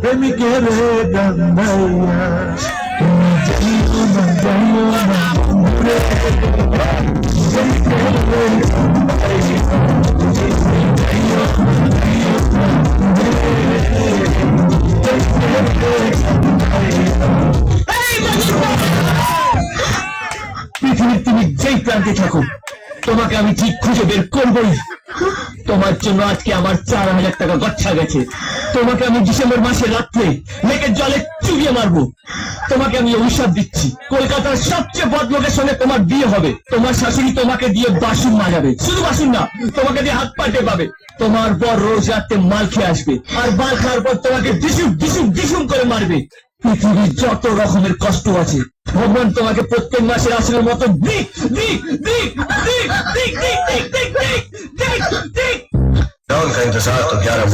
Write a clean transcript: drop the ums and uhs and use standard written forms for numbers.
প্রেমিকের গন্ধাইয়া তুমি যাইও না বন্ধুরে পৃথিবীর তুমি যেই প্রান্তে থাকো তোমাকে আমি ঠিক খুঁজে বের করবই। তোমার জন্য আজকে আমার 4,000 টাকা গচ্ছা গেছে। তোমাকে আমি ডিসেম্বর মাসে রাত্রে লেকের জলে চুবিয়ে মারবো। তোমাকে আমি অভিশাপ দিচ্ছি, কলকাতার সবচেয়ে বড় লোকের সঙ্গে তোমার বিয়ে হবে। তোমার শাশুড়ি তোমাকে দিয়ে বাসন মাজাবে, শুধু বাসন না, তোমাকে দিয়ে হাত পা টেপাবে। তোমার বর রোজ রাত্রে মাল খেয়ে আসবে, আর মাল খাওয়ার পর তোমাকে ডিসুম ডিসুম ডিসুম করে মারবে। পৃথিবীর যত রকমের কষ্ট আছে ভগবান তোমাকে প্রত্যেক মাসের আসনের মতো দিক দিক দিক দিক দিক দিক দিক দিক দিক দিক। Non 36 8 chiara